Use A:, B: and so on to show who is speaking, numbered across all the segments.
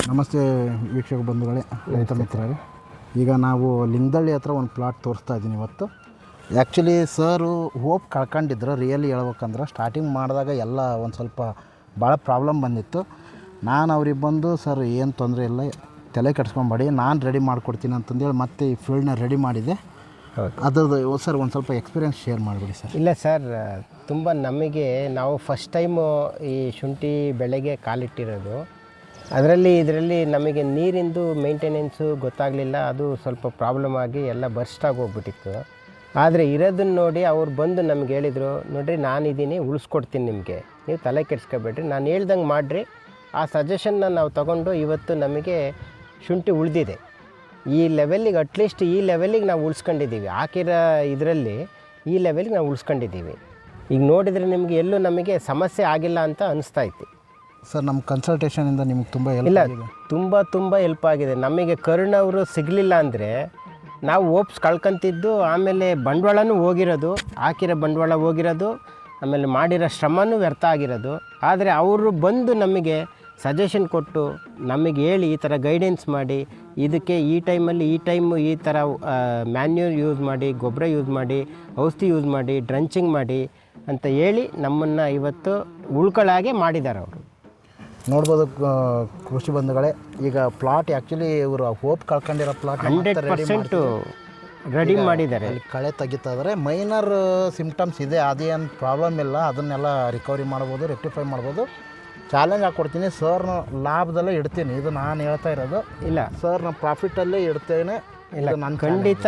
A: ನಮಸ್ತೆ ವೀಕ್ಷಕ ಬಂಧುಗಳೇ, ರೈತ ಮಿತ್ರರೇ. ಈಗ ನಾವು ಲಿಂಗದಳ್ಳಿ ಹತ್ರ ಒಂದು ಪ್ಲಾಟ್ ತೋರಿಸ್ತಾ ಇದ್ದೀನಿ ಇವತ್ತು. ಆ್ಯಕ್ಚುಲಿ ಸರು ಹೋಪ್ ಕಳ್ಕೊಂಡಿದ್ರು. ರಿಯಲಿ ಹೇಳ್ಬೇಕಂದ್ರೆ ಸ್ಟಾರ್ಟಿಂಗ್ ಮಾಡಿದಾಗ ಎಲ್ಲ ಒಂದು ಸ್ವಲ್ಪ ಭಾಳ ಪ್ರಾಬ್ಲಮ್ ಬಂದಿತ್ತು. ನಾನು ಅವ್ರಿಗೆ ಬಂದು ಸರ್ ಏನು ತೊಂದರೆ ಇಲ್ಲ, ತಲೆ ಕೆಡ್ಸ್ಕೊಂಬೇಡಿ, ನಾನು ರೆಡಿ ಮಾಡಿಕೊಡ್ತೀನಿ ಅಂತಂದೇಳಿ ಮತ್ತೆ ಈ ಫೀಲ್ಡ್ನ ರೆಡಿ ಮಾಡಿದೆ. ಅದ್ರದ್ದು ಸರ್ ಒಂದು ಸ್ವಲ್ಪ ಎಕ್ಸ್ಪೀರಿಯೆನ್ಸ್ ಶೇರ್ ಮಾಡಿಬಿಡಿ ಸರ್.
B: ಇಲ್ಲ ಸರ್, ತುಂಬ ನಮಗೆ ನಾವು ಫಸ್ಟ್ ಟೈಮು ಈ ಶುಂಠಿ ಬೆಳೆಗೆ ಕಾಲಿಟ್ಟಿರೋದು. ಇದರಲ್ಲಿ ನಮಗೆ ನೀರಿಂದು ಮೇಂಟೆನೆನ್ಸು ಗೊತ್ತಾಗಲಿಲ್ಲ. ಅದು ಸ್ವಲ್ಪ ಪ್ರಾಬ್ಲಮ್ ಆಗಿ ಎಲ್ಲ ಬರ್ಸ್ಟಾಗಿ ಹೋಗ್ಬಿಟ್ಟಿತ್ತು. ಆದರೆ ಇರೋದನ್ನು ನೋಡಿ ಅವ್ರು ಬಂದು ನಮ್ಗೆ ಹೇಳಿದರು, ನೋಡಿರಿ ನಾನಿದ್ದೀನಿ, ಉಳಿಸ್ಕೊಡ್ತೀನಿ ನಿಮಗೆ, ನೀವು ತಲೆ ಕೆಡ್ಸ್ಕೊಬೇಡ್ರಿ, ನಾನು ಹೇಳ್ದಂಗೆ ಮಾಡಿರಿ. ಆ ಸಜೆಷನ್ನ ನಾವು ತಗೊಂಡು ಇವತ್ತು ನಮಗೆ ಶುಂಠಿ ಉಳಿದಿದೆ. ಈ ಲೆವೆಲ್ಲಿಗೆ ಅಟ್ಲೀಸ್ಟ್ ಈ ಲೆವೆಲ್ಲಿಗೆ ನಾವು ಉಳಿಸ್ಕೊಂಡಿದ್ದೀವಿ. ಹಾಕಿರೋ ಇದರಲ್ಲಿ ಈ ಲೆವೆಲ್ಗೆ ನಾವು ಉಳಿಸ್ಕೊಂಡಿದ್ದೀವಿ. ಈಗ ನೋಡಿದರೆ ನಿಮಗೆ ಎಲ್ಲೂ ನಮಗೆ ಸಮಸ್ಯೆ ಆಗಿಲ್ಲ ಅಂತ ಅನಿಸ್ತಾಯಿತ್ತು
A: ಸರ್. ನಮ್ಮ ಕನ್ಸಲ್ಟೇಷನಿಂದ ನಿಮ್ಗೆ ತುಂಬ
B: ಇಲ್ಲ, ತುಂಬ ಹೆಲ್ಪ್ ಆಗಿದೆ. ನಮಗೆ ಕರುಣವರು ಸಿಗಲಿಲ್ಲ ಅಂದರೆ ನಾವು ಓಪ್ಸ್ ಕಳ್ಕೊಂತಿದ್ದು, ಆಮೇಲೆ ಬಂಡವಾಳನೂ ಹೋಗಿರೋದು, ಹಾಕಿರೋ ಬಂಡವಾಳ ಹೋಗಿರೋದು, ಆಮೇಲೆ ಮಾಡಿರೋ ಶ್ರಮನೂ ವ್ಯರ್ಥ ಆಗಿರೋದು. ಆದರೆ ಅವರು ಬಂದು ನಮಗೆ ಸಜೆಷನ್ ಕೊಟ್ಟು ನಮಗೆ ಹೇಳಿ ಈ ಥರ ಗೈಡೆನ್ಸ್ ಮಾಡಿ, ಇದಕ್ಕೆ ಈ ಟೈಮಲ್ಲಿ ಈ ಟೈಮು ಈ ಥರ ಮ್ಯಾನ್ಯೂರ್ ಯೂಸ್ ಮಾಡಿ, ಗೊಬ್ಬರ ಯೂಸ್ ಮಾಡಿ, ಔಷಧಿ ಯೂಸ್ ಮಾಡಿ, ಡ್ರಂಚಿಂಗ್ ಮಾಡಿ ಅಂತ ಹೇಳಿ ನಮ್ಮನ್ನು ಇವತ್ತು ಉಳ್ಕೊಳ್ಳಾಗೆ ಮಾಡಿದ್ದಾರೆ ಅವರು.
A: ನೋಡ್ಬೋದು ಕೃಷಿ ಬಂಧುಗಳೇ, ಈಗ ಪ್ಲಾಟ್ ಆ್ಯಕ್ಚುಲಿ ಇವರು ಹೋಪ್ ಕಳ್ಕೊಂಡಿರೋ ಪ್ಲಾಟ್
B: 100% ರೆಡಿ ಮಾಡಿದ್ದಾರೆ.
A: ಅಲ್ಲಿ ಕಳೆ ತೆಗಿತಾ ಇದ್ದಾರೆ. ಮೈನರ್ ಸಿಮ್ಟಮ್ಸ್ ಇದೆ, ಅದೇನು ಪ್ರಾಬ್ಲಮ್ ಇಲ್ಲ, ಅದನ್ನೆಲ್ಲ ರಿಕವರಿ ಮಾಡ್ಬೋದು, ರೆಕ್ಟಿಫೈ ಮಾಡ್ಬೋದು. ಚಾಲೆಂಜ್ ಹಾಕ್ಕೊಡ್ತೀನಿ ಸರ್ನ, ಲಾಭದಲ್ಲೇ ಇಡ್ತೀನಿ. ಇದು ನಾನು ಹೇಳ್ತಾ ಇರೋದು
B: ಇಲ್ಲ
A: ಸರ್, ನಾನು ಪ್ರಾಫಿಟಲ್ಲೇ ಇಡ್ತೇನೆ.
B: ಇಲ್ಲ, ನಾನು ಖಂಡಿತ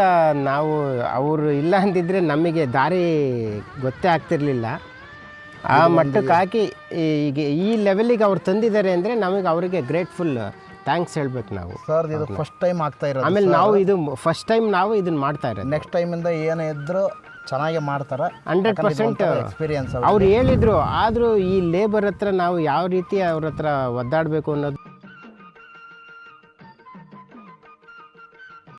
B: ನಾವು ಅವರು ಇಲ್ಲ ಅಂದಿದ್ರೆ ನಮಗೆ ದಾರಿ ಗೊತ್ತೇ ಆಗ್ತಿರ್ಲಿಲ್ಲ. ಆ ಮಟ್ಟಕ್ಕೆ ಹಾಕಿ ಈಗ ಈ ಲೆವೆಲಿಗೆ ಅವ್ರು ತಂದಿದ್ದಾರೆ ಅಂದರೆ ನಮಗೆ ಅವರಿಗೆ ಗ್ರೇಟ್ಫುಲ್ ಥ್ಯಾಂಕ್ಸ್ ಹೇಳ್ಬೇಕು ನಾವು.
A: ಸರ್ ಇದು ಫಸ್ಟ್ ಟೈಮ್ ಆಗ್ತಾ ಇರೋದು.
B: ಆಮೇಲೆ ನಾವು ಇದು ಫಸ್ಟ್ ಟೈಮ್ ನಾವು ಇದನ್ನು ಮಾಡ್ತಾ ಇರೋದು.
A: ನೆಕ್ಸ್ಟ್ ಟೈಮಿಂದ ಏನೇ ಇದ್ದರೂ ಚೆನ್ನಾಗಿ ಮಾಡ್ತಾರೆ.
B: 100%
A: ಎಕ್ಸ್ಪೀರಿಯನ್ಸ್
B: ಅವ್ರು ಹೇಳಿದರು. ಆದರೂ ಈ ಲೇಬರ್ ಹತ್ರ ನಾವು ಯಾವ ರೀತಿ ಅವ್ರ ಹತ್ರ ಒದ್ದಾಡಬೇಕು ಅನ್ನೋದು